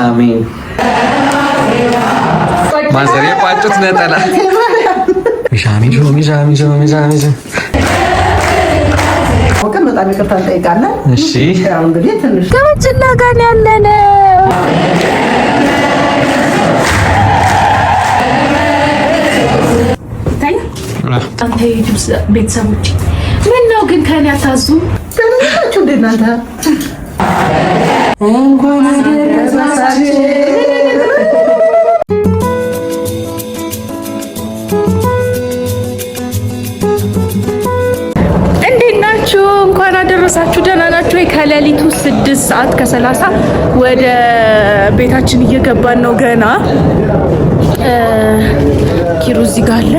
አሜን። ማዘር የቋጩት ነጠላ በጣም ይቅርታ እንጠይቃለን። እሺ ያው እንግዲህ ትንሽ ከመጭና ጋር ያለነው አንተ የጁስ ቤተሰቦች ምን ነው ግን ከኔ አታዙም? ተነሳችሁ እንደ እናንተ እንኳን አደረሳችሁ። እንኳን አደረሳችሁ። ደህና ናችሁ? ከሌሊቱ 6:30 ወደ ቤታችን እየገባን ነው። ገና ኪሩ እዚህ ጋር አለ።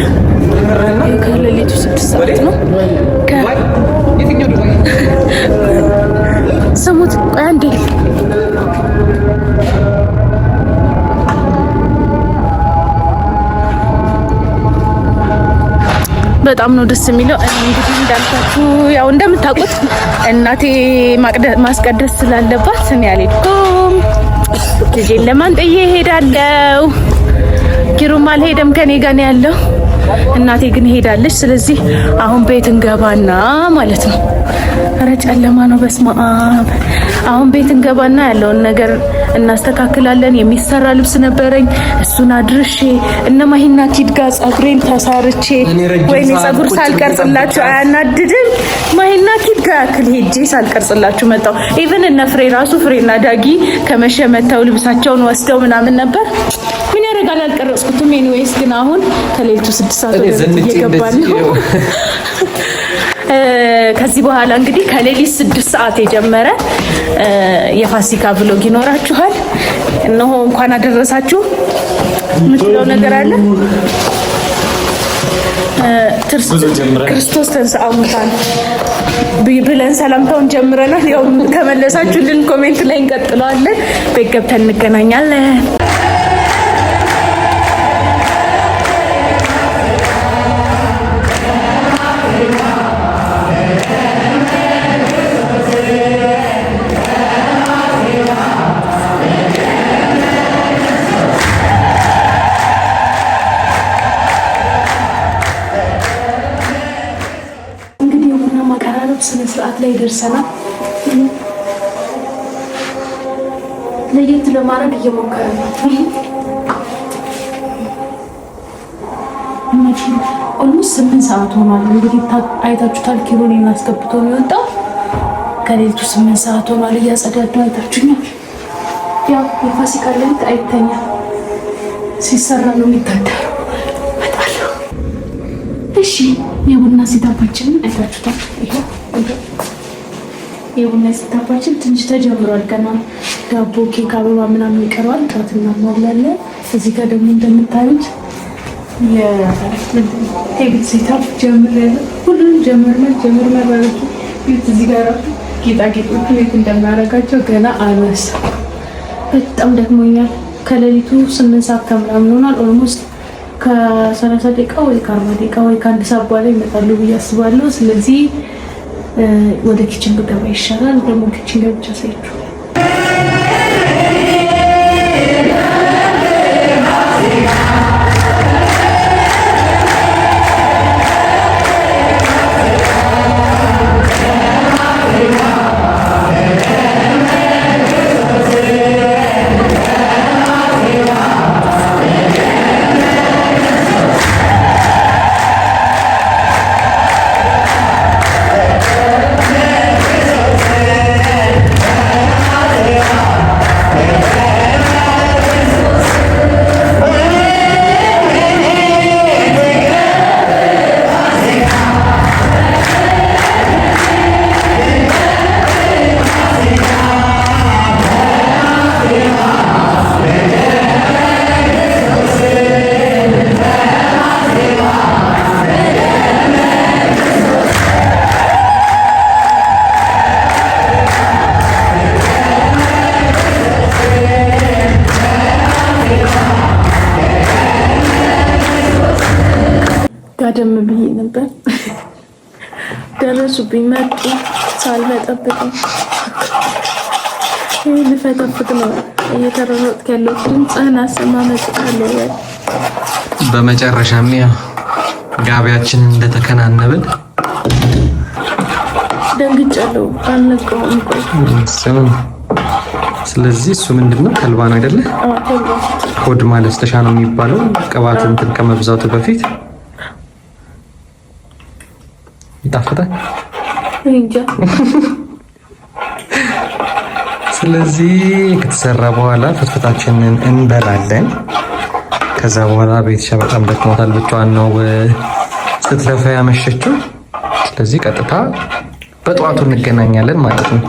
ከሌሊቱ 6 ነው። ስሙት፣ ቆይ አንዴ በጣም ነው ደስ የሚለው። እንግዲህ እንዳልኳችሁ ያው እንደምታውቁት እናቴ ማስቀደስ ስላለባት እኔ አልሄድኩም። ልጄን ለማንጠዬ እሄዳለሁ። ኪሩም አልሄደም፣ ከኔ ጋር ነው ያለው። እናቴ ግን ሄዳለች። ስለዚህ አሁን ቤት እንገባና ማለት ነው። ኧረ ጨለማ ነው፣ በስመ አብ። አሁን ቤት እንገባና ያለውን ነገር እናስተካክላለን። የሚሰራ ልብስ ነበረኝ፣ እሱን አድርሼ እነ ማሂና ኪድ ጋር ጸጉሬን ተሳርቼ፣ ወይኔ ጸጉር ሳልቀርጽላችሁ አያናድድም? ማሂና ኪድ ጋር ያክል ሄጄ ሳልቀርጽላችሁ መጣሁ። ኢቭን እነ ፍሬ ራሱ ፍሬና ዳጊ ከመሸ መተው ልብሳቸውን ወስደው ምናምን ነበር። ምን ያደርጋል አልቀረጽኩትም። ኤኒዌይስ ግን አሁን ከሌሊቱ 6 ሰዓት እየገባን ነው። ከዚህ በኋላ እንግዲህ ከሌሊት 6 ሰዓት የጀመረ የፋሲካ ብሎግ ይኖራችኋል። እነሆ እንኳን አደረሳችሁ የምትለው ነገር አለ። ክርስቶስ ተንሥአ እሙታን ብለን ሰላምታውን ጀምረናል። ያው ከመለሳችሁልን ኮሜንት ላይ እንቀጥለዋለን። ቤት ገብተን እንገናኛለን። ስነ ስርዓት ላይ ደርሰናል። ለየት ለማድረግ እየሞከረ ነው። ኦልሞስት 8 ሰዓት ሆኗል። እንግዲህ አይታችሁታል። ኪሮን እናስገብቶ ነው የወጣው። ከሌሊቱ 8 ሰዓት ሆኗል። እያጸዳዳው አይታችሁኛል። ያው የፋሲካ ሌሊት አይተኛም፣ ሲሰራ ነው የሚታደረው። እመጣለሁ። እሺ የቡና ሲታባችንን አይታችሁታል። የቡና ሲታባችን ትንሽ ተጀምሯል። ገና ዳቦ፣ ኬክ፣ አበባ ምናምን ይቀረዋል። ጣት እናሟላለን። እዚህ ጋር ደግሞ እንደምታዩት የቴብል ሴታፕ ጀምሬያለሁ። ሁሉንም ጀምር ማለት እዚህ ጋር ጌጣጌጦቹ የት እንደማያደርጋቸው ገና አልወሰንኩም። በጣም ደክሞኛል። ከሌሊቱ 8 ሰዓት ከምናምን ሆኗል። ኦልሞስት ከ30 ደቂቃ ወይ ከ40 ደቂቃ ወይ ከአንድ ሰዓት በኋላ ይመጣሉ ብዬ አስባለሁ። ስለዚህ ወደ ኪችን ብገባ ይሻላል። ደግሞ ኪችን ገብቻ ሳይችሁ ጋደም ብዬ ነበር። ደረሱብኝ መጡ ሳልበጠብጠው ልፈተፍት ነው እየተረረጥኩ ያለው ድምፅህን አሰማ መጥቻለሁ። በመጨረሻም ያው ጋቢያችን እንደተከናነብን ደንግጫለሁ። አልነቃውም። ቆይ ስለዚህ እሱ ምንድነው ተልባ ነው አይደለ? ሆድ ማለስለሻ ነው የሚባለው ቅባት እንትን ከመብዛቱ በፊት ይጣፍጣል እንጃ። ስለዚህ ከተሰራ በኋላ ፍትፍታችንን እንበላለን። ከዛ በኋላ ቤተሻ በጣም ደክሞታል፣ ብቻዋን ነው ስትለፋ ያመሸችው። ስለዚህ ቀጥታ በጠዋቱ እንገናኛለን ማለት ነው።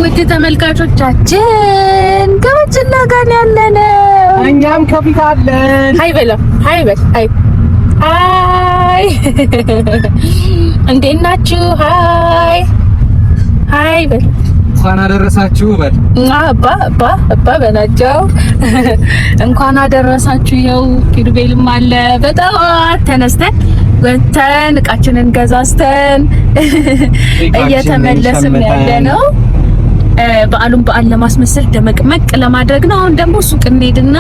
ውድ ተመልካቾቻችን ከመጭላ ጋር ያለነው እኛም ከፊት አለን። ሃይ በለም ሃይ በል ሃይ ሃይ እንዴት ናችሁ? ሃይ ሃይ በል እንኳን አደረሳችሁ በል አባ በላቸው። እንኳን አደረሳችሁ። ይኸው ኪሩቤልም አለ። በጠዋት ተነስተን ወተን እቃችንን ገዛዝተን እየተመለስን ያለ ነው። በዓሉን በዓል ለማስመሰል ደመቅመቅ ለማድረግ ነው። አሁን ደግሞ ሱቅ እንሄድና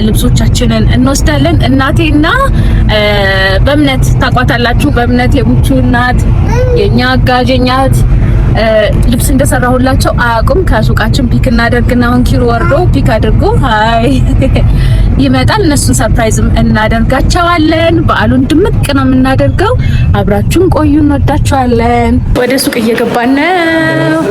ልብሶቻችንን እንወስዳለን። እናቴና በእምነት ታቋታላችሁ። በእምነት የቡቹ እናት የኛ አጋዥኛት ልብስ እንደሰራሁላቸው አያውቁም። ከሱቃችን ፒክ እናደርግና አሁን ኪሩ ወርዶ ፒክ አድርጎ ሃይ ይመጣል። እነሱን ሰርፕራይዝም እናደርጋቸዋለን። በዓሉን ድምቅ ነው የምናደርገው። አብራችሁን ቆዩ። እንወዳቸዋለን። ወደ ሱቅ እየገባን ነው።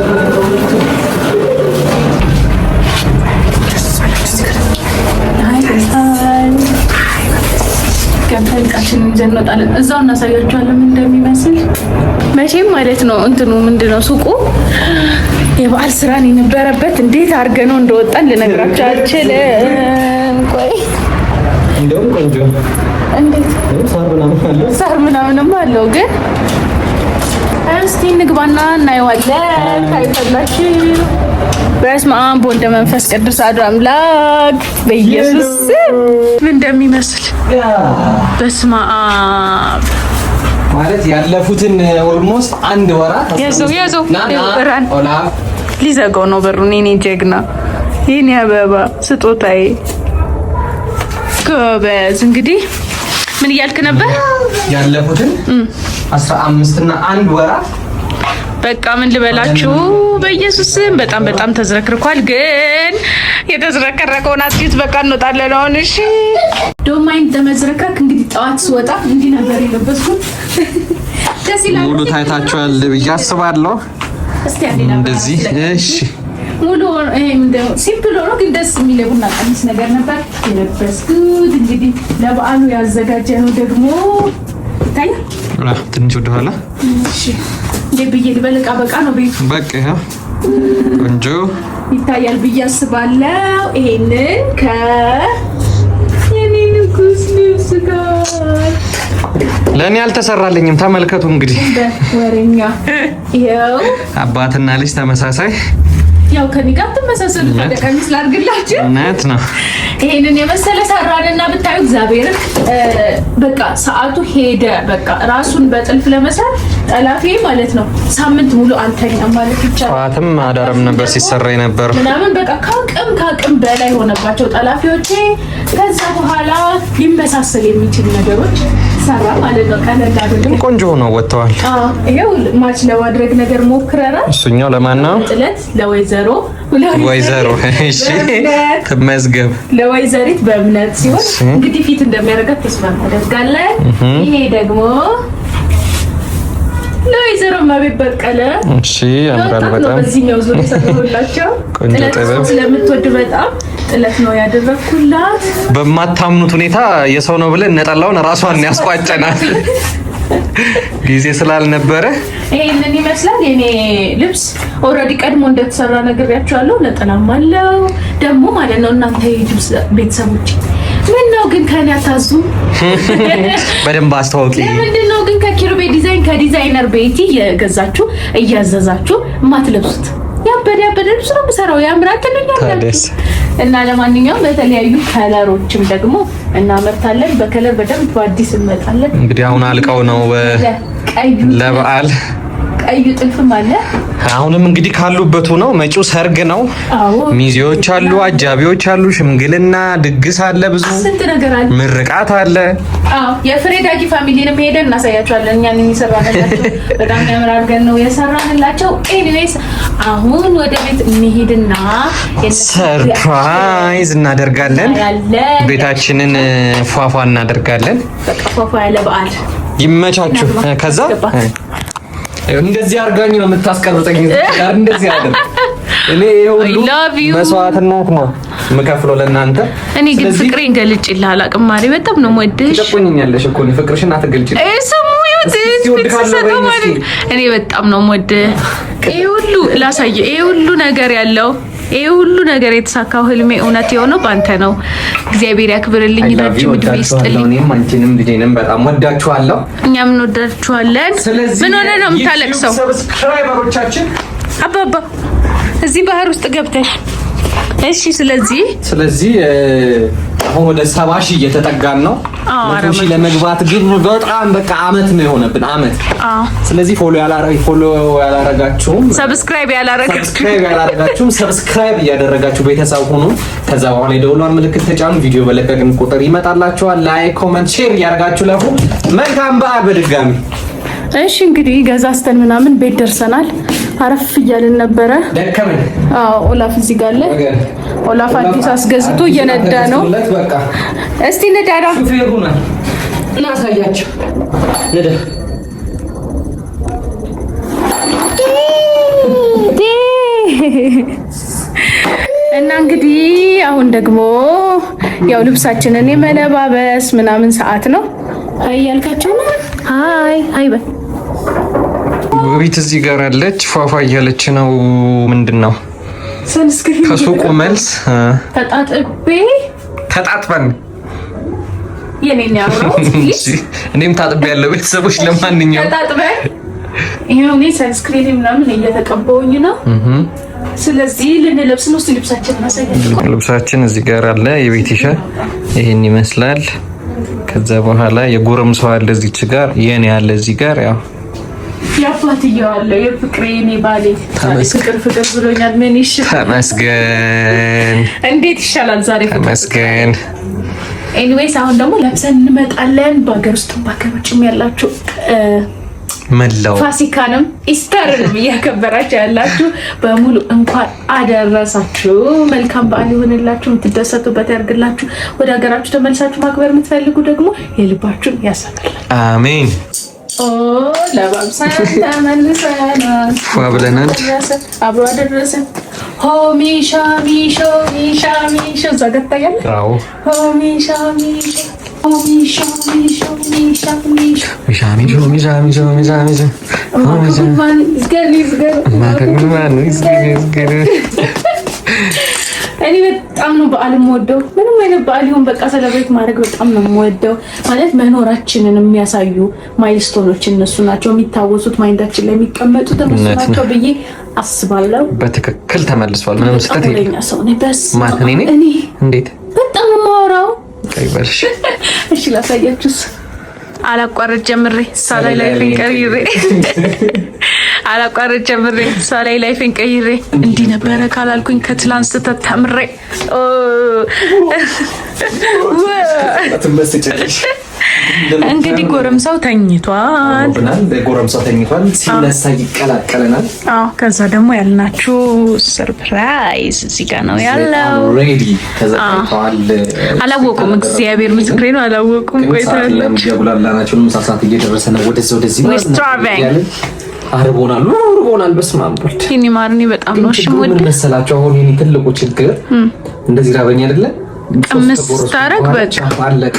ገብተን እቃችንን ይዘን እንወጣለን። እዛው እናሳያቸዋለን ምን እንደሚመስል። መቼም ማለት ነው እንትኑ ምንድነው ሱቁ የበዓል ስራን የነበረበት እንዴት አድርገ ነው እንደወጣን ልነግራችሁ አልችልም። ቆይ እንደውም ቆንጆ እንዴት ሳር ምናምንም አለው። ግን እስቲ እንግባና እናየዋለን። ታይታላችሁ። በስመ አብ ወወልድ ወመንፈስ ቅዱስ አሐዱ አምላክ በኢየሱስ ምን እንደሚመስል በስመ አብ ማለት ያለፉትን ኦልሞስት አንድ ወራት ያዘው ሊዘጋው ነው በሩን። የኔ ጀግና የኔ አበባ ስጦታዬ ጎበዝ። እንግዲህ ምን እያልክ ነበር? ያለፉትን 15 እና አንድ ወራት በቃ ምን ልበላችሁ፣ በኢየሱስ በጣም ተዝረክርኳል። ግን የተዝረከረከውን አጥቂት በቃ እንወጣለን አሁን። እሺ ዶማይን ተመዝረከክ። እንግዲህ ጠዋት ስወጣ እንዲህ ነበር የለበስኩት። ደስ ይላል። ሙሉ ታይታችኋል ብዬ አስባለሁ። እስቲ አንዴና እንደዚህ እሺ፣ ሙሉ ምንድነው ሲምፕል ሆኖ ግን ደስ የሚል ቡና ቀሚስ ነገር ነበር የለበስኩት። እንግዲህ ለበዓሉ ያዘጋጀነው ደግሞ ይታያል። ትንሽ ወደ ኋላ እሺ ብዬ ልበልቃ በቃ ነው ቤቱ በቃ ይሄ ቆንጆ ይታያል ብዬ አስባለሁ። ይሄንን የኔ ንጉስ ልብስ ጋር ለኔ አልተሰራልኝም። ተመልከቱ እንግዲህ ወሬኛ ይሄው አባትና ልጅ ተመሳሳይ ያው ከኔ ጋር ተመሳሳይ ቀሚስ ላድርግላችሁ። እውነት ነው። ይሄንን የመሰለ ሰራንና ብታዩ እግዚአብሔር በቃ ሰዓቱ ሄደ። በቃ ራሱን በጥልፍ ለመስራት ጠላፊ ማለት ነው ሳምንት ሙሉ አንተኛም ማለት ይቻላል። ጠዋትም አዳርም ነበር ሲሰራ የነበረው ምናምን በቃ ከአቅም በላይ ሆነባቸው ጠላፊዎቼ። ከዛ በኋላ ሊመሳሰል የሚችል ነገሮች ሰራ ማለት ነው። ቀለል አድርገን ቆንጆ ነው ወጥተዋል። ይሄው ማች ለማድረግ ነገር ሞክረናል። እሱኛው ለማን ነው? ጥለት ለወይዘሮ እሺ ተመዝገብ ለወይዘሪት በእምነት ሲሆን እንግዲህ ፊት እንደሚያደርጋት ተስፋ እናደርጋለን። ይሄ ደግሞ ለወይዘሮ ማቤት በቀለ። እሺ ያምራል በጣም። በዚህኛው ዙር ሰጥቶላቸው ጥለት ስለምትወድ በጣም ጥለት ነው ያደረኩላት። በማታምኑት ሁኔታ የሰው ነው ብለን ነጠላውን ራሷን ያስቋጨናል። ጊዜ ስላልነበረ ይሄንን ይመስላል የኔ ልብስ። ኦልሬዲ ቀድሞ እንደተሰራ ነግሬያችኋለሁ። ነጠላም አለው ደግሞ ማለት ነው። እናንተ የልብስ ቤተሰቦች ምን ነው ግን ከኔ አታዙ? በደንብ አስተዋውቂ። ለምንድን ነው ግን ከኪሩቤ ዲዛይን ከዲዛይነር ቤቲ እየገዛችሁ እያዘዛችሁ የማትለብሱት? ያበደ ልብስ ነው የምሰራው። ያምራል ትልኛለሽ። እና ለማንኛውም በተለያዩ ከለሮችም ደግሞ እናመርታለን። በከለር በደንብ በአዲስ እንመጣለን። እንግዲህ አሁን አልቀው ነው ለበዓል ቀዩ ጥልፍም አለ። አሁንም እንግዲህ ካሉበት ነው። መጪው ሰርግ ነው። ሚዜዎች አሉ፣ አጃቢዎች አሉ፣ ሽምግልና ድግስ አለ፣ ብዙ ስንት ነገር አለ፣ ምርቃት አለ። የፍሬዳጊ ፋሚሊንም ሄደን እናሳያቸዋለን። እኛን የሚሰራላቸው በጣም ያምራርገን ነው የሰራንላቸው። ኤኒዌይስ አሁን ወደ ቤት እንሄድና ሰርፕራይዝ እናደርጋለን። ቤታችንን ፏፏ እናደርጋለን። በቃ ፏፏ ያለ በዓል ይመቻችሁ። ከዛ እንደዚህ አርጋኝ ነው የምታስቀርጸኝ። እንደዚህ አይደል? እኔ ሁሉ መስዋዕትነት ነው የምከፍለው ለእናንተ። እኔ ግን ፍቅሬን ገልጬልህ አላውቅም። ማሪ በጣም ነው የምወድሽ። ትቆኛለሽ እኮ ነው ፍቅርሽን አትገልጪ። እኔ በጣም ነው የምወድህ። ይሄ ሁሉ ላሳየህ፣ ይሄ ሁሉ ነገር ያለው ይሄ ሁሉ ነገር የተሳካው ህልሜ እውነት የሆነው ባንተ ነው። እግዚአብሔር ያክብርልኝ። ረጅም ዕድሜ ይስጥልኝ። እኔም አንቺንም ልጄንም በጣም ወዳችኋለሁ። እኛም እንወዳችኋለን። ምን ሆነ ነው የምታለቅሰው? ሰብስክራይበሮቻችን አባባ እዚህ ባህር ውስጥ ገብተሽ እሺ። ስለዚህ አሁን ወደ 70,000 እየተጠጋን ነው። 100,000 ለመግባት ግን በጣም በቃ አመት ነው የሆነብን አመት። ስለዚህ ፎሎ ያላረጋችሁም ሰብስክራይብ ያላረጋችሁም ሰብስክራይብ እያደረጋችሁ ቤተሰብ ሁኑ። ከዛ በኋላ የደወሏን ምልክት ተጫኑ። ቪዲዮ በለቀቅን ቁጥር ይመጣላችኋል። ላይክ፣ ኮሜንት፣ ሼር እያደረጋችሁ ለፉ። መልካም በዓል በድጋሚ። እሺ እንግዲህ ገዛስተን ምናምን ቤት ደርሰናል። አረፍ እያልን ነበረ። ደከመን። ኦላፍ እዚህ ጋር አለ። ኦላፍ አዲስ አስገዝቶ እየነዳ ነው። እስቲ ነዳዳ ሹፌሩና እናሳያችሁ። ነዳ እና እንግዲህ አሁን ደግሞ ያው ልብሳችንን የመለባበስ ምናምን ሰዓት ነው። አይ ያልካችሁ ነው። አይ በል ቤት እዚህ ጋር አለች። ፏፏ እያለች ነው። ምንድነው ከሱቁ መልስ ተጣጥበን የኔን ያምረው እኔም ታጥቤ ያለው ቤተሰቦች ለማንኛውም ተጣጥበን ይሄው እኔ ሰንስክሪን ምናምን እየተቀባውኝ ነው። ስለዚህ ልንለብስ ነው። ልብሳችንን አሳያችሁ። ልብሳችን እዚህ ጋር አለ። የቤቲሻ ይሄን ይመስላል። ከዛ በኋላ የጎረምሳው አለ እዚች ጋር፣ የኔ አለ እዚህ ጋር ያው ያፋትየው አለ። የፍቅሬኔ ባሌ ፍቅር ብሎኛል። ምን ይሻላል? ተመስገን። እንዴት ይሻላል ዛሬ? ተመስገን። ኤኒዌይስ አሁን ደግሞ ለብሰን እንመጣለን። በሀገር ውስጥ በሀገር ውጭም ያላችሁ መላው ፋሲካንም ኢስተርንም እያከበራችሁ ያላችሁ በሙሉ እንኳን አደረሳችሁ። መልካም በዓል ይሁንላችሁ። የምትደሰቱበት ያድርግላችሁ። ወደ ሀገራችሁ ተመልሳችሁ ማክበር የምትፈልጉ ደግሞ የልባችሁን ያሳካላችሁ። አሜን። ለባብሳን ተመልሰናል። ዋብለናል። አብሮ አደረሰን። ሆሚሻ ሚሾ ሚሻ ሚሾ ዘገታያል። አዎ ሆሚሻ ሚሾ ሆሚሻ ሚሾ ሚሻ ሚሾ ሚሻ ሚሾ ሚሻ ሚሾ ሚሻ ሚሾ ማን ይዝገር እኔ በጣም ነው በዓል የምወደው። ምንም አይነት በዓል ይሁን በቃ ሰለብሬት ማድረግ በጣም ነው የምወደው። ማለት መኖራችንን የሚያሳዩ ማይልስቶኖች እነሱ ናቸው። የሚታወሱት ማይንዳችን ላይ የሚቀመጡት እነሱ ናቸው ብዬ አስባለሁ። በትክክል ተመልሷል። ምንም ስህተት የለም። ሰው ነኝ በስ ማን እኔ እንዴት በጣም የማወራው ቀይበልሽ። እሺ ላሳያችሁስ። አላቋርጥ ጀምሬ ሳላይ ላይፍን ቀይሬ አላቋርጥ ጀምሬ ሳላይ ላይፍን ቀይሬ እንዲህ ነበረ ካላልኩኝ ከትላንት ስህተት ተምሬ እንግዲህ ጎረምሳው ተኝቷል። ጎረምሳው ተኝቷል። ሲነሳ ይቀላቀለናል። አዎ ከዛ ደግሞ ያልናችሁ ሰርፕራይዝ እዚህ ጋር ነው ያለው። ሬዲ ተዘጋጅተዋል። አላወቁም። እግዚአብሔር ምስክሬ ነው። አላወቁም። ቆይታለች ያጉላላናቸው መሳሳት እየደረሰ ነው። ወደዚህ አርቦናል። በስመ አብ ወልድ ይሄን ማርኒ በጣም ነው። እሺ ምን መሰላችሁ? አሁን የኔ ትልቁ ችግር እንደዚህ ራበኝ አይደለ? ቅምስ ታረግ በቃ አለቀ።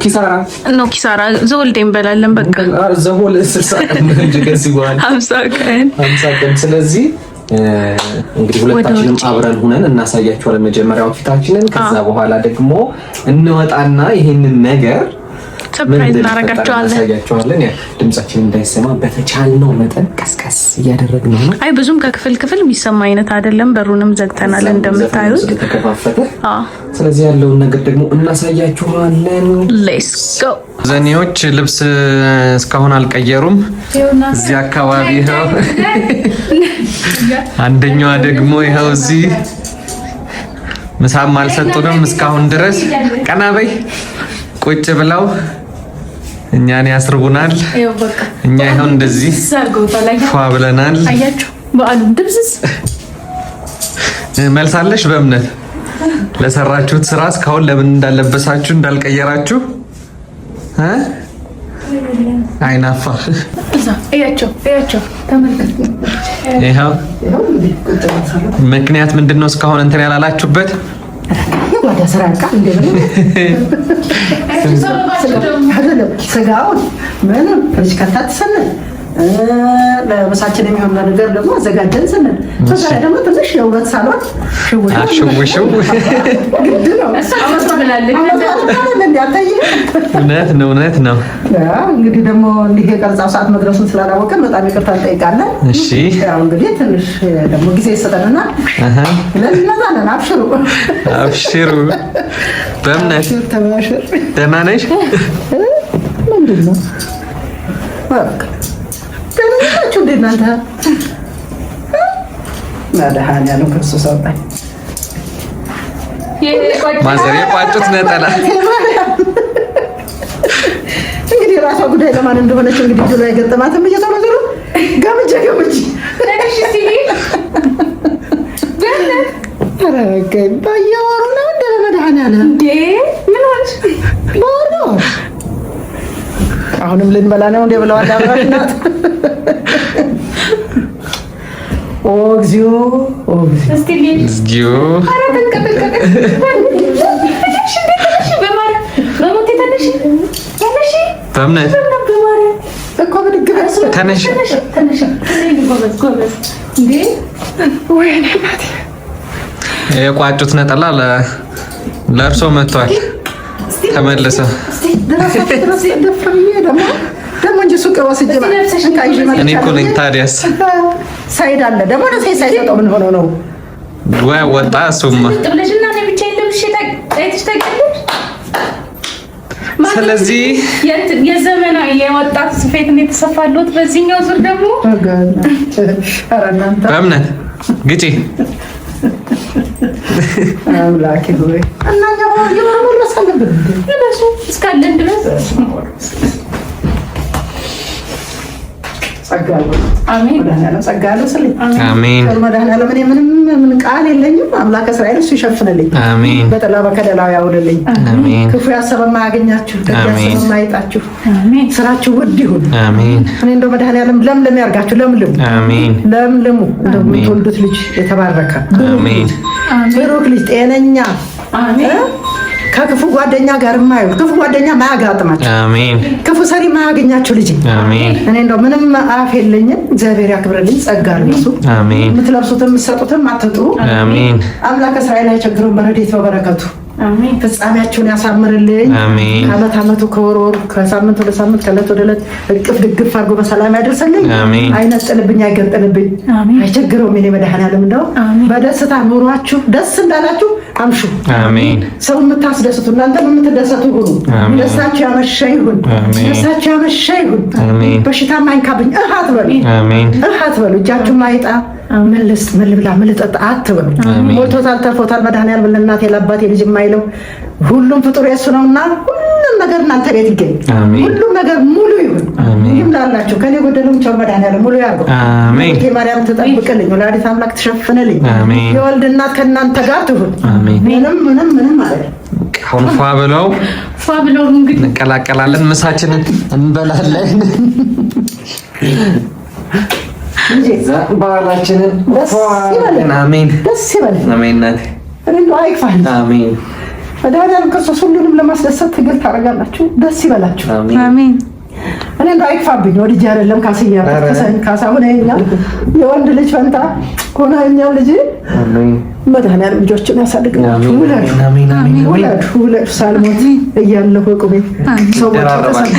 ኪሳራ ነው ኪሳራ ዘወልደ እንበላለን በቃ ዘሆል 60 እንጂ ከዚህ በኋላ 50 ቀን ስለዚህ እንግዲህ ሁለታችንም አብረን ሆነን እናሳያችኋለን መጀመሪያው ፊታችንን ከዛ በኋላ ደግሞ እንወጣና ይሄንን ነገር ሰርፕራይዝ እናረጋቸዋለን። ያ ድምጻችን እንዳይሰማ በተቻልነው መጠን ቀስቀስ እያደረግን ነው። አይ ብዙም ከክፍል ክፍል የሚሰማ አይነት አይደለም። በሩንም ዘግተናል እንደምታዩት ተከፋፈተ። ስለዚህ ያለውን ነገር ደግሞ እናሳያችኋለን። ሌትስ ጎ። ዘኔዎች ልብስ እስካሁን አልቀየሩም። እዚህ አካባቢ ይኸው አንደኛዋ ደግሞ ይኸው እዚህ ምሳም አልሰጡንም እስካሁን ድረስ። ቀና በይ ቁጭ ብለው እኛን ያስርቡናል። እኛ ይሁን እንደዚህ ፏ ብለናል። አያችሁ በአሉም ድብዝዝ መልሳለሽ በእምነት ለሰራችሁት ስራ እስካሁን ለምን እንዳለበሳችሁ እንዳልቀየራችሁ አይናፋ እያቸው ተመልከቱ። ይሄው ምክንያት ምንድነው እስካሁን እንትን ያላላችሁበት? ወደ ስራ ቃል እንደምን ስጋውን ምንም ፍሪጅ ከተተሰነ ለምሳችን የሚሆን ነገር ደግሞ አዘጋጀን ስንል ከዛ ደግሞ ትንሽ የውበት ሳሎን ሽው ግድ ነው። እውነት ነው። እንግዲህ ደግሞ እንዲህ የቀረጻው ሰዓት መድረሱን ስላላወቅን በጣም ይቅርታ እንጠይቃለን። እሺ ያው እንግዲህ ትንሽ ደግሞ ጊዜ ይሰጠንና ለነዛለን። አብሽሩ በእምነት ደህና ነሽ? ምንድን ነው ተነሳችሁ እንደናንተ መድኃኒዓለም ክርስቶስ አባይ ማዘር የቋጩት ነጠላ እንግዲህ ራሷ ጉዳይ ለማን እንደሆነች እንግዲህ ጆሮ የገጠማትም እየተወዘሩ ገምቼ እሺ ሲሊ አረጋይ ባያወሩ ነው እንደ መድኃኒዓለም እንዴ ምን ሆነሽ ባሮ አሁንም ልንበላ ነው እንደ ብለዋል አብራሽናት ኦግዚዮ የቋጩት ነጠላ ለእርሶ መጥቷል። ተመለሰ ደግሞ እንጂ ሱቅ ወስጄ እኔ እኮ ነኝ። ታዲያስ ሳይድ አለ ደግሞ ሳይሰጠው ምን ሆኖ ነው ወይ ወጣ? እሱማ ስለዚህ የዘመናዊ የወጣት ስፌት ነው የተሰፋሉት። በዚህኛው ዙር ደግሞ በእምነት ግጪ አምላኬ ሆይ እናኛ ወርወር ለሰለብን ለሱ እስካለን ድረስ አሜን ጸጋለሁ ስለ አሜን መድኃኒዓለም እኔ ምን ቃል የለኝም። አምላከ እስራኤል እሱ ይሸፍንልኝ። አሜን በጥላ በከለላው ያውልልኝ። አሜን ክፉ ያሰበ ማያገኛችሁ፣ ደግ ያሰበ ማይጣችሁ፣ አሜን ስራችሁ ውድ ይሁን። አሜን እኔ እንደው መድኃኒዓለም ለምለም ያርጋችሁ። ለምልሙ አሜን ለምልሙ እንደው የምትወልዱት ልጅ የተባረከ አሜን ብሩክ ልጅ ጤነኛ አሜን ከክፉ ጓደኛ ጋር ማዩ ክፉ ጓደኛ ማያጋጥማችሁ አሜን ክፉ ሰሪ ማያገኛችሁ ልጅ አሜን እኔ እንደው ምንም አፍ የለኝም። እግዚአብሔር ያክብርልኝ። ጸጋ ልብሱ አሜን የምትለብሱትም የምትሰጡትም አትጥሩ። አሜን አምላክ እስራኤል አይቸግሩም። በረድኤቱ በበረከቱ አሜን ፍጻሜያችሁን ያሳምርልኝ። አሜን ከዓመት ዓመቱ ከወር ወር ከሳምንት ወደ ሳምንት ከዕለት ወደ ዕለት እቅፍ ድግፍ አድርጎ በሰላም ያደርሰልኝ። አሜን አይነጥልብኝ፣ አይገንጥልብኝ፣ አይቸግረውም። እኔ መድኃኒዓለም እንደው በደስታ ኑሯችሁ ደስ እንዳላችሁ አምሹ። አሜን ሰው የምታስደስቱ እናንተ የምትደሰቱ ሁኑ። ደስታችሁ ያመሸ ይሁን። ደስታችሁ ያመሸ ይሁን። በሽታ ማይንካብኝ አትበሉ። አሜን አትበሉ። እጃችሁ ማይጣ መልስ ምን ልብላ ምን ልጠጣ አትበሉ። ሞልቶታል ተርፎታል መድኃኒዓለም ለእናቴ ለአባቴ ልጅ የማይለው ሁሉም ፍጡር የሱ ነውና ሁሉም ነገር እናንተ ቤት ይገኝ። ሁሉም ነገር ሙሉ ይሁን። ይምላላችሁ ከኔ ጎደለውን ቻው መድኃኒዓለም ሙሉ ያርገው። አሜን ማርያም ትጠብቅልኝ። ወላዲተ አምላክ ትሸፍንልኝ። የወልድ እናት ከእናንተ ጋር ትሁን። ምንም ማለት አሁን ፏ ብለው እንግዲህ እንቀላቀላለን። ምሳችንን እንበላለን። ባህላችንን ደስ ይበለን። አሜን ደስ ይበለን። አሜን ናት። እንደው አይክፋን። አሜን መድኃኒዓለም ክርስቶስ ሁሉንም ለማስደሰት ትግል ታደርጋላችሁ። ደስ ይበላችሁ። አሜን። እኔ እንደው አይክፋብኝ። ወድጄ አይደለም ካስያ ካሳሁን የወንድ ልጅ ፈንታ ሆነኛ ልጅ መድኃኒዓለም ልጆችን ያሳድግላችሁ። ውለዱ ሳልሞት እያለሁ ቁሜ ሰዎች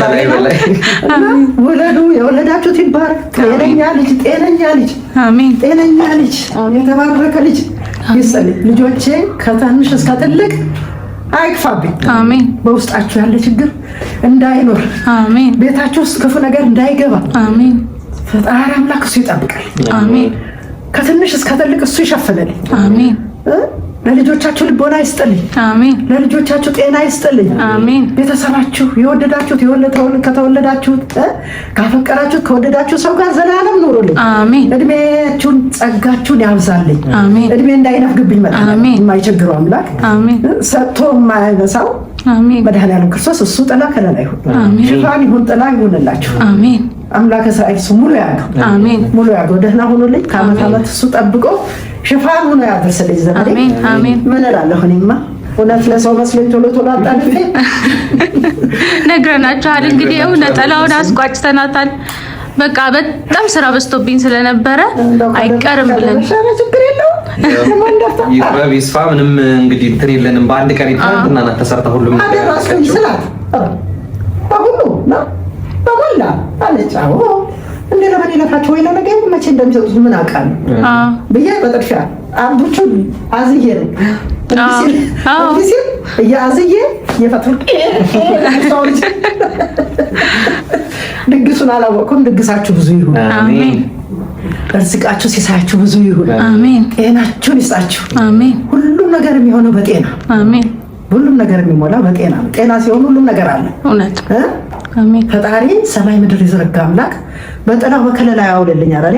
ውለዱ። የወለዳችሁት ይባረክ። ጤነኛ ልጅ የተባረከ ልጅ ይስጥልኝ። ልጆቼ ከትንሽ እስከ ትልቅ አይክፋብኝ። አሜን። በውስጣችሁ ያለ ችግር እንዳይኖር፣ አሜን። ቤታችሁ ውስጥ ክፉ ነገር እንዳይገባ፣ አሜን። ፈጣሪ አምላክ እሱ ይጠብቃል። አሜን። ከትንሽ እስከ ትልቅ እሱ ይሸፍንልኝ። አሜን። ለልጆቻችሁ ልቦና ይስጥልኝ። አሜን። ለልጆቻችሁ ጤና ይስጥልኝ። አሜን። ቤተሰባችሁ የወደዳችሁት ከተወለዳችሁት ካፈቀራችሁት ከወደዳችሁ ሰው ጋር ዘላለም ኑሩልኝ። አሜን። እድሜያችሁን ጸጋችሁን ያብዛልኝ። አሜን። እድሜ እንዳይነፍግብኝ የማይቸግረው አምላክ ሰጥቶ የማይበሳው መድኃኒዓለም ክርስቶስ እሱ ጥላ ከለላ ይሁን፣ ሽፋን ይሁን፣ ጥላ ይሁንላችሁ። አሜን። አምላክ እስራኤል እሱ ሙሉ ያድርገው። አሜን። ሙሉ ያድርገው። ደህና ሁኑልኝ። ከዓመት ዓመት እሱ ጠብቆ ሽፋን ሆኖ ያድርስልኝ ዘመዴ። አሜን። ምን እላለሁ እኔማ እውነት ለሰው መስሎኝ ቶሎ አጣልፌ ነግረናችኋል። እንግዲህ ነጠላውን አስቋጭተናታል። በቃ በጣም ስራ በዝቶብኝ ስለነበረ አይቀርም ብለን ችግር የለውም ይቅረብ ይስፋ ምንም እንግዲህ እንትን የለንም። በአንድ ቀን ይታንትና ተሰርታ ሁሉም ስላት በሁሉ በሞላ አለች። አዎ እንዴ ለምን ይለፋችሁ ወይ ለነገር መቼ እንደሚሰጡት ምን አውቃለሁ ብዬ በጥርሻ አንዱቹ አዝዬ ነው እንግዲህ እያዝዬ የፈትል ድግሱን አላወቅኩም። ድግሳችሁ ብዙ ይሁን። አሜን። እርዝቃችሁ ሲሳያችሁ ብዙ ይሁን። አሜን። ጤናችሁን ይስጣችሁ። አሜን። ሁሉም ነገር የሚሆነው በጤና አሜን። ሁሉም ነገር የሚሞላው በጤና ነው። ጤና ሲሆን ሁሉም ነገር አለ። እውነት አሜን። ፈጣሪ ሰማይ ምድር የዘረጋ አምላክ በጥላው በከለላ ያውልልኝ አላለ።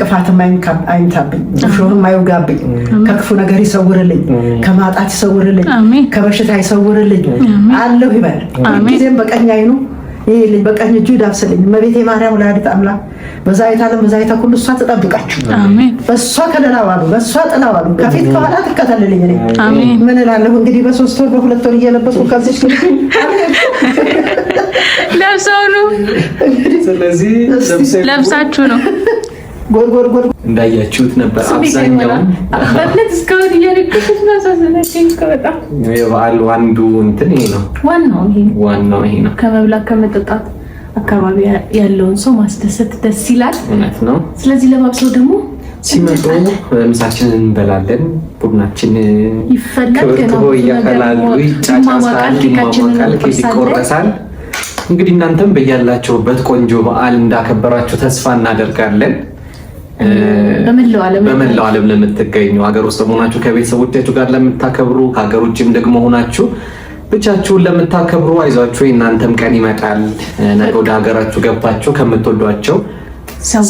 ቅፋትም አይንካብኝ፣ እሾህም አይውጋብኝ። ከክፉ ነገር ይሰውርልኝ፣ ከማጣት ይሰውርልኝ፣ ከበሽታ ይሰውርልኝ። አለሁ ይበል። ጊዜም በቀኝ አይኑ ይልኝ፣ በቀኝ እጁ ይዳብስልኝ። እመቤቴ ማርያም ወላዲተ አምላክ በዛይት ዓለም በዛይት ሁሉ እሷ ትጠብቃችሁ። አሜን። በእሷ ከለላ ዋሉ፣ በእሷ ጥላ ዋሉ። ከፊት ከኋላ ትከተልልኝ። እኔ አሜን። ምን እላለሁ እንግዲህ በ3 ወር በ2 ወር እየለበስኩ ከዚህ ለብሰው ነው። ስለዚህ ለብሳችሁ ነው ጎርጎር እንዳያችሁት ነበር። አብዛኛው በእውነት እስካሁን እያለቀስኩ ነው። ሳሰናችን ከበጣ የበዓል ዋንዱ እንትን ይሄ ነው። ዋናው ይሄ ነው። ከመብላት ከመጠጣት አካባቢ ያለውን ሰው ማስደሰት ደስ ይላል። እውነት ነው። ስለዚህ ለባብሰው ደግሞ ሲመጡ ምሳችንን እንበላለን። ቡናችን ይፈላል። ከቦ እያፈላሉ ይጫጫሳል፣ ይሟሟቃል፣ ይቆረሳል። እንግዲህ እናንተም በያላችሁበት ቆንጆ በዓል እንዳከበራችሁ ተስፋ እናደርጋለን። በመላው ዓለም ለምትገኙ ሀገር ውስጥ ሆናችሁ ከቤተሰቦቻችሁ ጋር ለምታከብሩ፣ ከሀገር ውጭም ደግሞ ሆናችሁ ብቻችሁን ለምታከብሩ አይዟችሁ፣ እናንተም ቀን ይመጣል። ነገ ወደ ሀገራችሁ ገባችሁ ከምትወዷቸው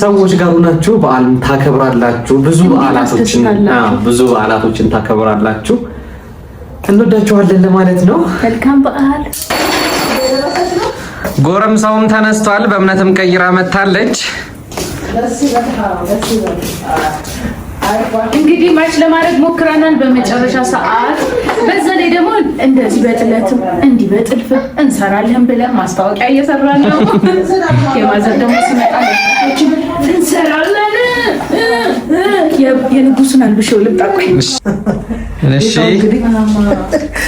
ሰዎች ጋር ሆናችሁ በዓልን ታከብራላችሁ። ብዙ በዓላቶችን ታከብራላችሁ። እንወዳችኋለን ለማለት ነው። መልካም በዓል። ጎረምሳውም ተነስቷል። በእምነትም ቀይራ መታለች። እንግዲህ ማች ለማድረግ ሞክረናል በመጨረሻ ሰዓት። በዛ ላይ ደግሞ እንደዚህ በጥለትም እንዲህ በጥልፍ እንሰራለን ብለን ማስታወቂያ እየሰራን ነው። የማዘር ደግሞ ሲመጣ እንሰራለን። የንጉሱን አልብሼው ልምጣ። ቆይ እሺ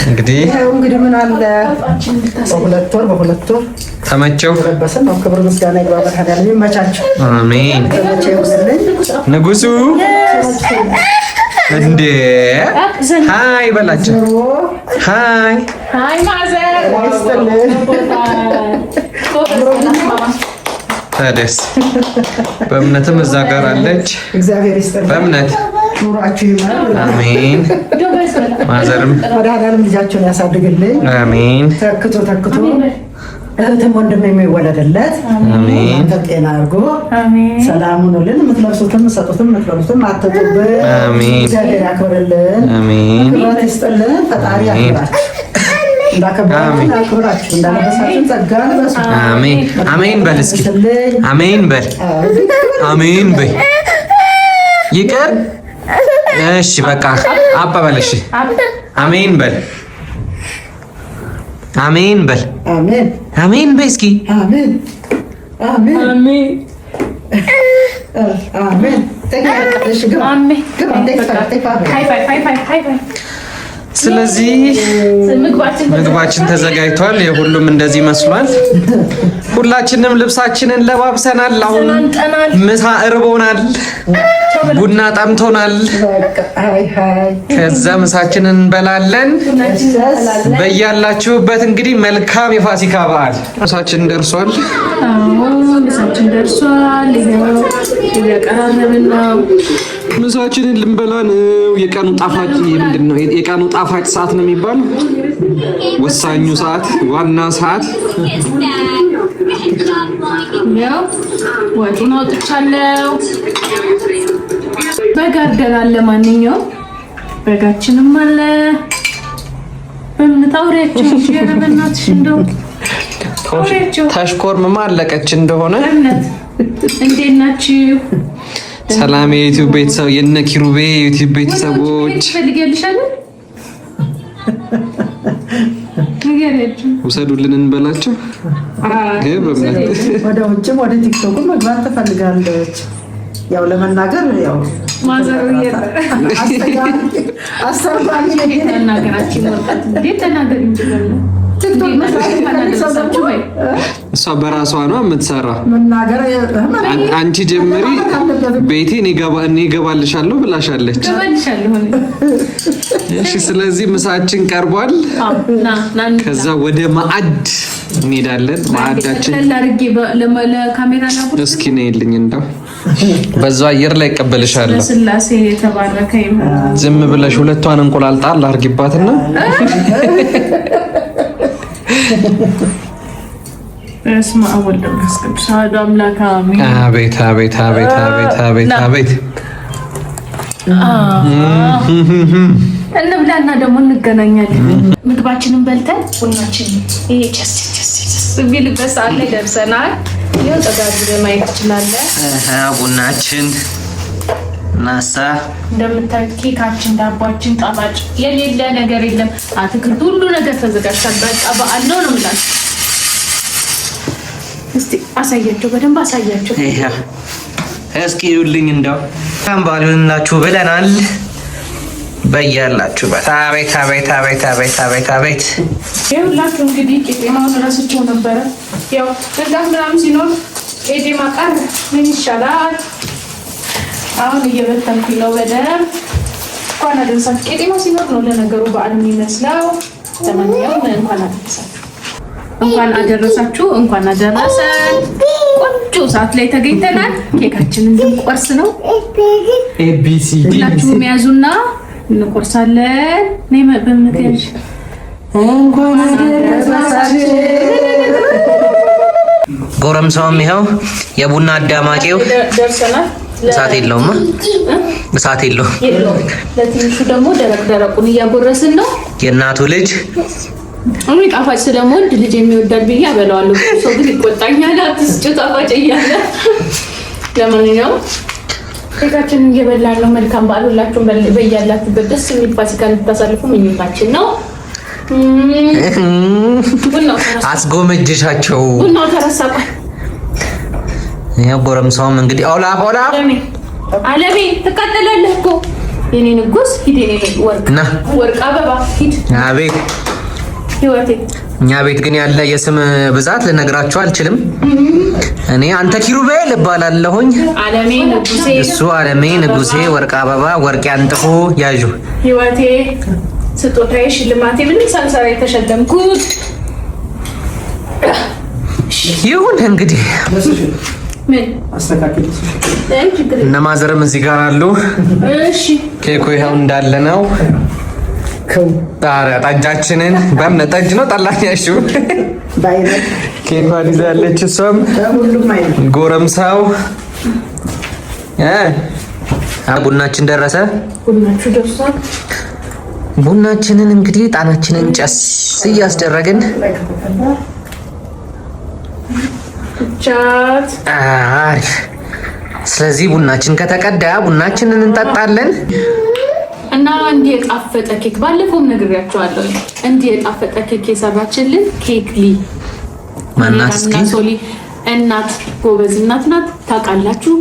እንግዲህ ምን አለ በሁለት ወር ተመቸው ለበሰን ነው። ክብር ምስጋና ይግባ መድኃኒዓለም ይመቻችሁ። አሜን። ንጉሱ እንዴ ሃይ በላቸው። ሃይ ማዘር ታደስ በእምነትም እዛ ጋር አለች። እግዚአብሔር ይስጥልኝ። በእምነት ኑሯችሁ ይማር። አሜን። ማዘርም መድኃኒዓለም ልጃቸውን ያሳድግልኝ። አሜን። ተክቶ እህትም ወንድም የሚወለድለት አሜን። ጤና አድርጎ አሜን። ሰላም ሁኑልን። የምትለብሱትም ሰጡትም የምትለብሱትም አትጡብን። አሜን። እግዚአብሔር ያክብርልን። አሜን። ክብረት ይስጥልን። ፈጣሪ ያክብራችሁ። እንዳከበራችሁ እንዳለበሳችሁ ጸጋ ልበሱ። አሜን። አሜን በል እስኪ አሜን በል። አሜን በይ። ይቅር። እሺ በቃ አባ በል። እሺ አሜን በል። አሜን በል። አሜን አሜን በይ እስኪ። አሜን አሜን አሜን አሜን። ስለዚህ ምግባችን ተዘጋጅቷል። የሁሉም እንደዚህ መስሏል። ሁላችንም ልብሳችንን ለባብሰናል። አሁን ምሳ እርቦናል፣ ቡና ጠምቶናል። ከዛ ምሳችንን እንበላለን። በያላችሁበት እንግዲህ መልካም የፋሲካ በዓል። ምሳችን ደርሷል። ምሳችን ደርሷል። እያቀራረብን ነው። ምሳችንን ልንበላ ነው። የቀኑ ጣፋጭ ምንድነው? የቀኑ ጣፋጭ ሰዓት ነው የሚባለው። ወሳኙ ሰዓት፣ ዋና ሰዓት። ያው ወጡን አውጥቻለሁ። በግ አርደናል። ለማንኛውም በጋችንም አለ። በእምነት አውሪያቸው በእናትሽ እንደው ታሽኮርምማ አለቀች እንደሆነ። እንዴት ናችሁ? ሰላም የዩቲዩብ ቤተሰብ፣ የነ ኪሩቤ የዩቲዩብ ቤተሰቦች ውሰዱልን እንበላቸው። ወደ ውጭም ወደ ቲክቶክ መግባት ትፈልጋለች። ያው ለመናገር ያው አስተርጓሚ እሷ በራሷ ነው የምትሰራ። አንቺ ጀምሪ ቤቴ እኔ እገባልሻለሁ ብላሻለች። እሺ፣ ስለዚህ ምሳችን ቀርቧል። ከዛ ወደ ማዕድ እንሄዳለን። ማዕዳችን እስኪ ነይልኝ እንደው በዛው አየር ላይ እቀበልሻለሁ። ስላሴ የተባረከ ይሁን። ዝም ብለሽ ሁለቷን እንቁላል ጣል አድርጊባትና በስመ አብ ወወልድ ወመንፈስ ቅዱስ አሐዱ አምላክ አሜን። አቤት አቤት አቤት አቤት አቤት አቤት። እንብላና ደግሞ እንገናኛለን። ምግባችንን በልተን ቡናችንን ይሄ ቸስ ቢልበት ሰዓት ላይ ደርሰናል። ይኸው ጠጋግረ ማየት ትችላለህ። ቡናችን ናሳ እንደምታዩት ኬካችን፣ ዳቧችን ጣፋጭ የሌለ ነገር የለም። አትክልት ሁሉ ነገር ተዘጋጅቷል። በቃ በዓል ነው ነው የምላችሁ። እስቲ አሳያቸው፣ በደንብ አሳያቸው። እስኪ ይኸውልኝ እንደው ባሉላችሁ ብለናል። በያላችሁበት አቤት አቤት አቤት አቤት አቤት አቤት። ይኸውላችሁ እንግዲህ ቄጤማውን እረስቸው ነበረ። ያው እንዳት ምናምን ሲኖር ቄጤማ ቀር ምን ይሻላል? አሁን እየበተንኩኝ ነው በደንብ። እንኳን አደረሳችሁ። ቄጤማ ሲኖር ነው ለነገሩ በዓል የሚመስለው። ለማንኛውም እንኳን አደረሳችሁ፣ እንኳን አደረሳችሁ፣ እንኳን አደረሰን። ቆንጆ ሰዓት ላይ ተገኝተናል። ኬካችንን ልንቆርስ ነው። ኤቢሲዲ ሁላችሁም ያዙና እንቆርሳለን። ነይ በምንገርሽ እንኳን አደረሳችሁ። ጎረምሳውም ይኸው የቡና አዳማቂው ደርሰናል። እሳት የለውም፣ እሳት የለውም። ለትንሹ ደግሞ ደረቅ ደረቁን እያጎረስን ነው። የእናቱ ልጅ እኔ ጣፋጭ ስለምወድ ልጅ የሚወዳል ብዬ አበላዋለሁ። ሰው ግን ይቆጣኛል፣ አትስጪው ጣፋጭ እያለ። ለማንኛውም ኬካችንን እየበላን ነው። መልካም በዓል ሁላችሁም በያላችሁበት ደስ የሚል ፋሲካ እንድታሳልፉ ምኞታችን ነው። አስጎመጅሻቸው። ቡናው ተረሳ። ያው ጎረምሳውም እንግዲህ ኦላ አለሜ ትቃጠላለህ እኮ የኔ ንጉስ። ሂድ የኔ ወርቅ አበባ ሂድ። አቤት ህይወቴ። እኛ ቤት ግን ያለ የስም ብዛት ልነግራችሁ አልችልም። እኔ አንተ ኪሩቤል እባላለሁኝ። አለሜ ንጉሴ፣ እሱ አለሜ ንጉሴ፣ ወርቅ አበባ፣ ወርቅ ያንጥፉ ያዡ። ህይወቴ፣ ስጦታዬ፣ ሽልማቴ፣ ምንም ሳልሰራ የተሸለምኩት ይሁን እንግዲህ። ምን አስተካክል። እነ ማዘርም እዚህ ጋር አሉ። እሺ ኬኩ ይኸው እንዳለ ነው። ታዲያ ጠጃችንን በእምነት ጠጅ ነው ጠላኝ ያልሽው ኬኳን ይዛ ያለች እሷም ጎረምሳው። ቡናችን ደረሰ። ቡናችሁ ደርሷል። ቡናችንን እንግዲህ ጣናችንን ጨስ እያስደረግን ቻት አሪፍ። ስለዚህ ቡናችን ከተቀዳ ቡናችንን እንጠጣለን። እና እንዲህ የጣፈጠ ኬክ ባለፈውም ነግሬያቸዋለሁ። እንዲህ የጣፈጠ ኬክ የሰራችልን ኬክሊ ሶሊ እናት ጎበዝ እናት ናት። ታውቃላችሁ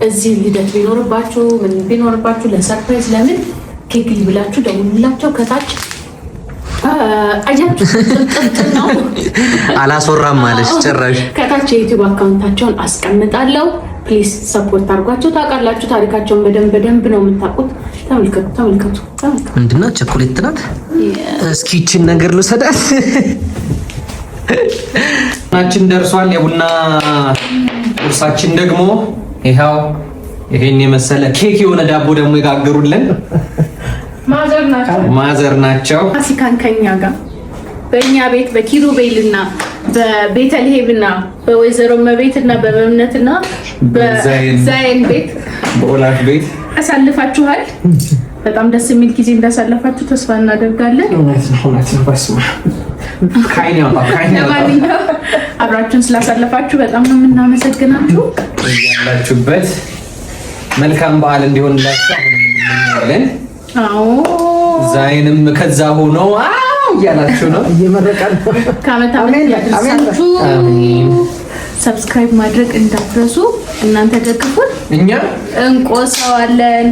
እዚህ ልደት ቢኖርባችሁ ምን ቢኖርባችሁ ለሰርፕራይዝ ለምን ኬክሊ ብላችሁ ደውሉላቸው። ከታች አጃችሁ ነው አላስወራም ማለት ጭራሽ ከታች የዩቲዩብ አካውንታቸውን አስቀምጣለሁ። ፕሊዝ ሰፖርት አድርጓቸው። ታውቃላችሁ ታሪካቸውን በደንብ ነው የምታውቁት። ተመልከቱ። ምንድን ነው ቸኮሌት ናት። እስኪ ይህችን ነገር ልውሰዳት። ናችን ደርሷል። የቡና ቁርሳችን ደግሞ ይሄን የመሰለ ኬክ የሆነ ዳቦ ደግሞ የጋገሩልን ማዘር ናቸው። ፋሲካን ከኛ ጋር በእኛ ቤት በኪሩቤልና በቤተልሔምና በወይዘሮ መቤትና በመምነትና በዛይን ቤት በኦላፍ ቤት አሳልፋችኋል። በጣም ደስ የሚል ጊዜ እንዳሳለፋችሁ ተስፋ እናደርጋለን። አብራችሁን ስላሳለፋችሁ በጣም ነው የምናመሰግናችሁ። ያላችሁበት መልካም በዓል እንዲሆንላችሁ እንመኛለን። ዛይንም ከዛ ሆኖ እያላችሁ ነው እየመረቀን ከዓመት ዓመት ያድርሳችሁ። ሰብስክራይብ ማድረግ እንዳትረሱ። እናንተ ደግፉን፣ እኛ እንቆሰዋለን።